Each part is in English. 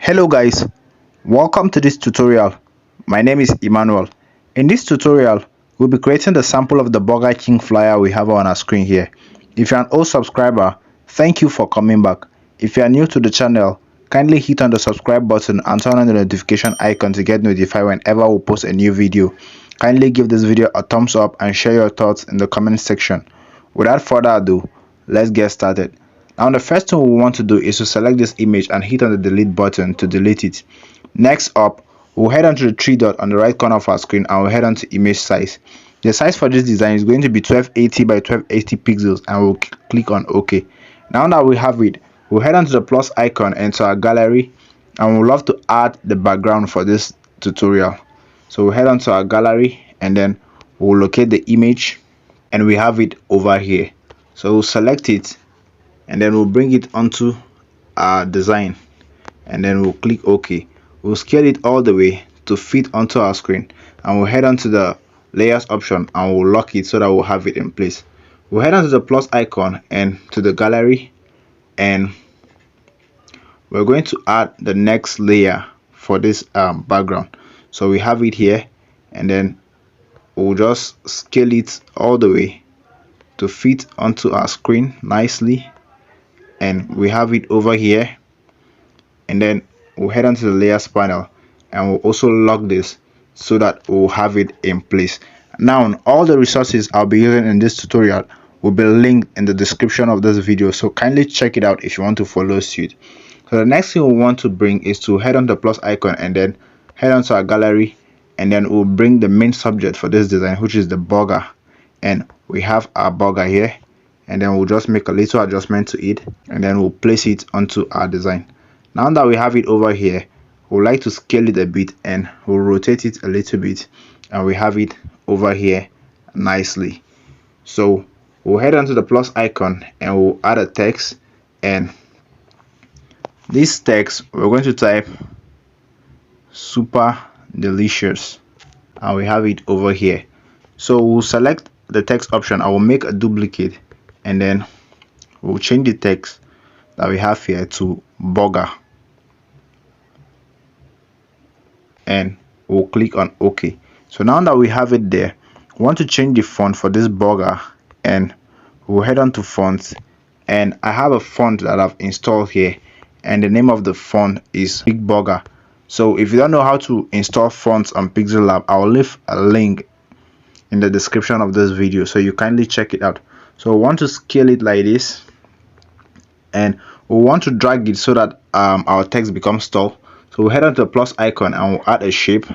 Hello guys, welcome to this tutorial. My name is Emmanuel. In this tutorial, we'll be creating the sample of the Burger King flyer we have on our screen here. If you're an old subscriber, thank you for coming back. If you are new to the channel, kindly hit on the subscribe button and turn on the notification icon to get notified whenever we post a new video. Kindly give this video a thumbs up and share your thoughts in the comment section. Without further ado, let's get started. Now the first thing we want to do is to select this image and hit on the delete button to delete it. Next up, we'll head on to the three dot on the right corner of our screen and we'll head on to image size. The size for this design is going to be 1280 by 1280 pixels and we'll click on OK. Now that we have it, we'll head on to the plus icon and to our gallery, and we'll love to add the background for this tutorial. So we'll head on to our gallery and then we'll locate the image and we have it over here. So we'll select it and then we'll bring it onto our design and then we'll click OK. We'll scale it all the way to fit onto our screen and we'll head on to the layers option and we'll lock it so that we'll have it in place. We'll head on to the plus icon and to the gallery, and we're going to add the next layer for this background. So we have it here and then we'll just scale it all the way to fit onto our screen nicely, and we have it over here. And then we'll head on to the layers panel and we'll also lock this so that we'll have it in place. Now all the resources I'll be using in this tutorial will be linked in the description of this video, so kindly check it out if you want to follow suit. So the next thing we want to bring is to head on the plus icon and then head on to our gallery, and then we'll bring the main subject for this design, which is the burger, and we have our burger here, and then we'll just make a little adjustment to it and then we'll place it onto our design. Now that we have it over here, we'll like to scale it a bit and we'll rotate it a little bit, and we have it over here nicely. So we'll head onto the plus icon and we'll add a text, and this text we're going to type super delicious, and we have it over here. So we'll select the text option. I will make a duplicate and then we'll change the text that we have here to burger, and we'll click on OK. So now that we have it there, we want to change the font for this burger, and we'll head on to fonts, and I have a font that I've installed here, and the name of the font is Big Burger. So if you don't know how to install fonts on Pixellab, I'll leave a link in the description of this video, so you kindly check it out. So we want to scale it like this, and we want to drag it so that our text becomes tall. So we'll head on to the plus icon and we'll add a shape,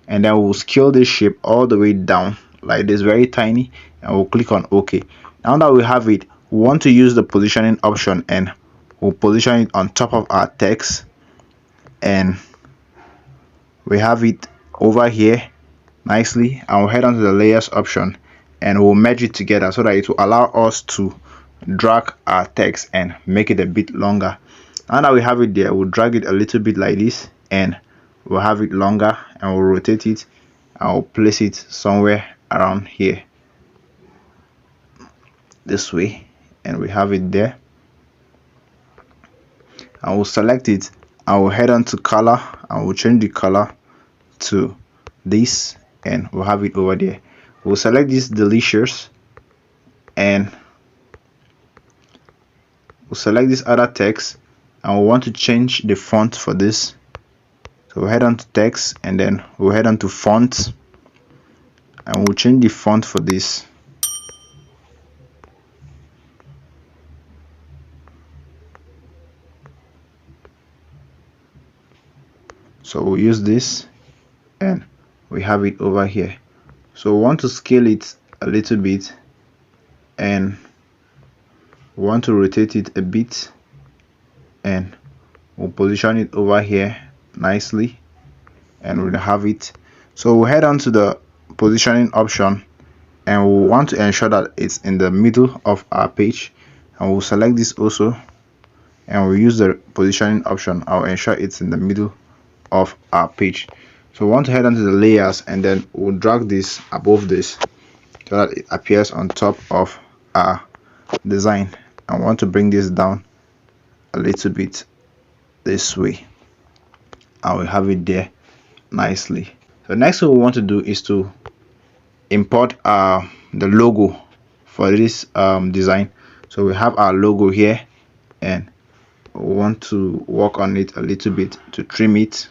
and then we'll scale this shape all the way down like this, very tiny, and we'll click on OK. Now that we have it, we want to use the positioning option and we'll position it on top of our text, and we have it over here nicely, and we'll head on to the layers option and we'll merge it together so that it will allow us to drag our text and make it a bit longer. Now that we have it there, we'll drag it a little bit like this and we'll have it longer, and we'll rotate it and we'll place it somewhere around here this way, and we have it there. And we'll select it and we'll head on to color and we'll change the color to this, and we'll have it over there. We'll select this delicious and we'll select this other text, and we want to change the font for this. So we'll head on to text and then we'll head on to font and we'll change the font for this. So we'll use this and we have it over here. So we want to scale it a little bit and we want to rotate it a bit, and we'll position it over here nicely, and we'll have it. So we'll head on to the positioning option and we'll want to ensure that it's in the middle of our page, and we'll select this also and we'll use the positioning option. I'll ensure it's in the middle of our page. So we want to head onto the layers and then we'll drag this above this so that it appears on top of our design. I want to bring this down a little bit this way. and we have it there nicely. So next thing we want to do is to import the logo for this design. So we have our logo here, and we want to work on it a little bit to trim it,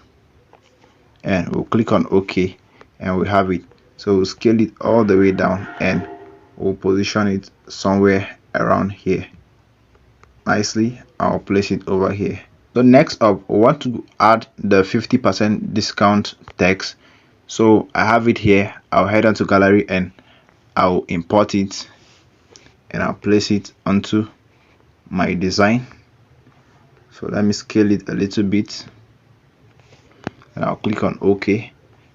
and we'll click on OK, and we have it. So we'll scale it all the way down, and we'll position it somewhere around here nicely. I'll place it over here. So next up, we want to add the 50% discount text. So I have it here. I'll head on to gallery and I'll import it, and I'll place it onto my design. So let me scale it a little bit, and I'll click on OK,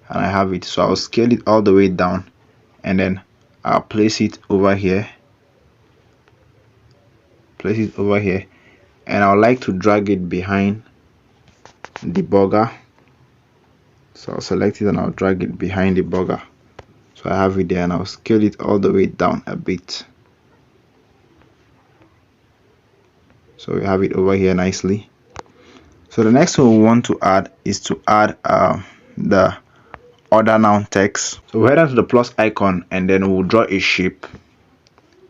and I have it. So I'll scale it all the way down, and then I'll place it over here, and I would like to drag it behind the burger. So I'll select it and I'll drag it behind the burger. So I have it there, and I'll scale it all the way down a bit. So we have it over here nicely. So the next thing we want to add is to add the order now text. So we'll head on to the plus icon, and then we'll draw a shape.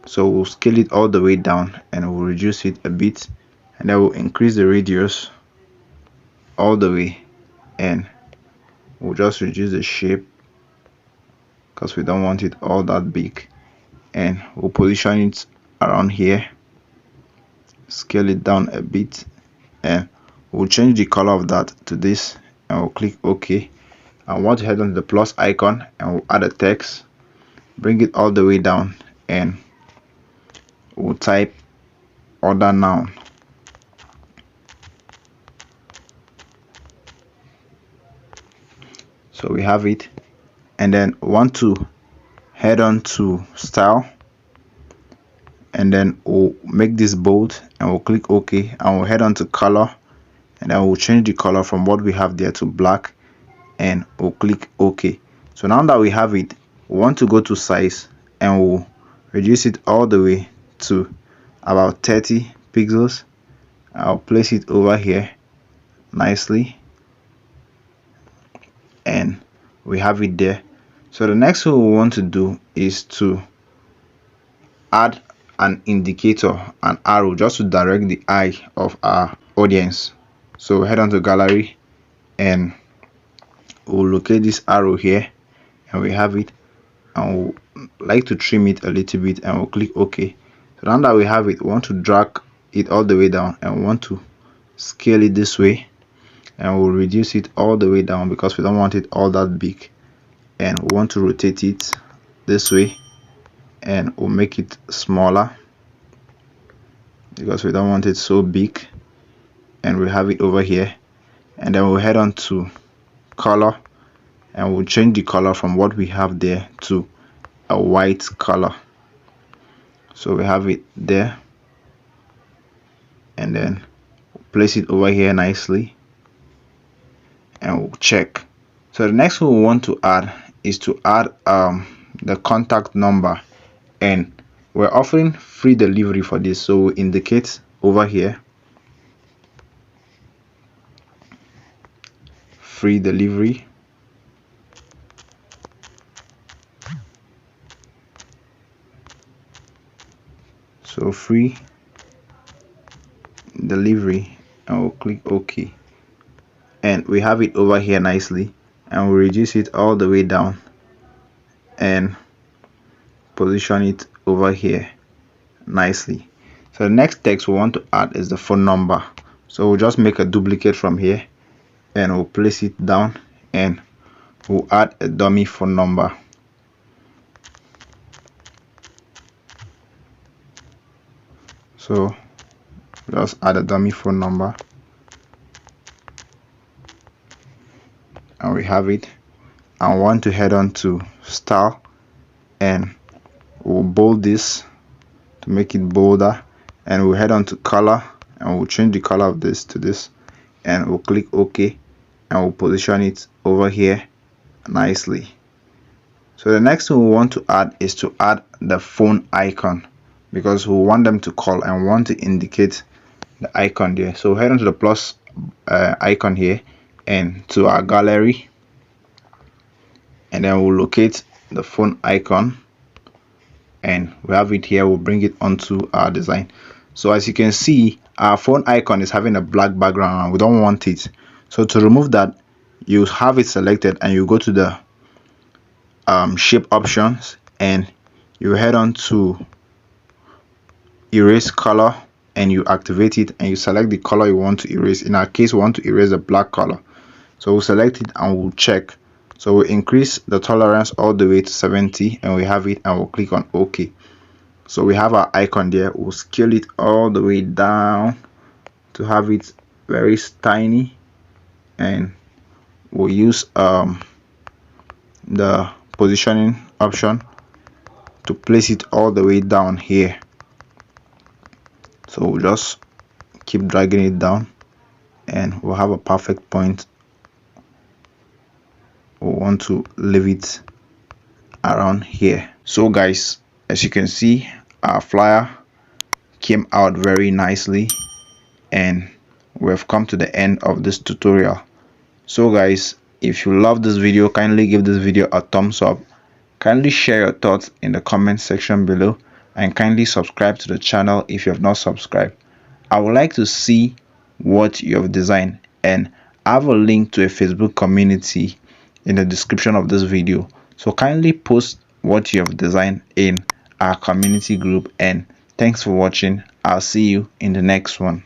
So we'll scale it all the way down, and we'll reduce it a bit, and then we'll increase the radius all the way, and we'll just reduce the shape because we don't want it all that big, and we'll position it around here, scale it down a bit, and we'll change the color of that to this, and we'll click OK. I want to head on to the plus icon, and we'll add a text, bring it all the way down, and we'll type order now. So we have it, and then want to head on to style, and then we'll make this bold, and we'll click OK, and we'll head on to color, and then we'll change the color from what we have there to black, and we'll click OK. So now that we have it, we want to go to size, and we'll reduce it all the way to about 30 pixels. I'll place it over here nicely, and we have it there. So the next thing we want to do is to add an indicator, an arrow, just to direct the eye of our audience. So head on to gallery, and we'll locate this arrow here, and we have it, and we'll like to trim it a little bit, and we'll click OK. So now that we have it, we want to drag it all the way down, and we want to scale it this way, and we'll reduce it all the way down because we don't want it all that big, and we want to rotate it this way, and we'll make it smaller because we don't want it so big, and we have it over here. And then we'll head on to color, and we'll change the color from what we have there to a white color. So we have it there, and then we'll place it over here nicely, and we'll check. So the next one we want to add is to add the contact number, and we're offering free delivery for this. So we'll indicate over here free delivery, so free delivery, and we'll click OK, and we have it over here nicely, and we'll reduce it all the way down and position it over here nicely. So the next text we want to add is the phone number. So we'll just make a duplicate from here, and we'll place it down, and we'll add a dummy phone number. So just add a dummy phone number, and we have it. I want to head on to style, and we'll bold this to make it bolder, and we'll head on to color, and we'll change the color of this to this, and we'll click OK, and we'll position it over here nicely. So the next thing we want to add is to add the phone icon, because we want them to call and want to indicate the icon there. So head on to the plus icon here, and to our gallery, and then we'll locate the phone icon, and we have it here. We'll bring it onto our design. So as you can see, our phone icon is having a black background and we don't want it. So to remove that, you have it selected and you go to the shape options, and you head on to erase color, and you activate it and you select the color you want to erase. In our case, we want to erase the black color, so we'll select it and we'll check. So we'll increase the tolerance all the way to 70, and we have it, and we'll click on OK. So we have our icon there. We'll scale it all the way down to have it very tiny, and we'll use the positioning option to place it all the way down here. So we'll just keep dragging it down, and we'll have a perfect point. We want to leave it around here. So guys, as you can see, our flyer came out very nicely, and we've come to the end of this tutorial. So guys, if you love this video, kindly give this video a thumbs up, kindly share your thoughts in the comment section below, and kindly subscribe to the channel if you have not subscribed. I would like to see what you have designed, and I have a link to a Facebook community in the description of this video, so kindly post what you have designed in our community group. And thanks for watching. I'll see you in the next one.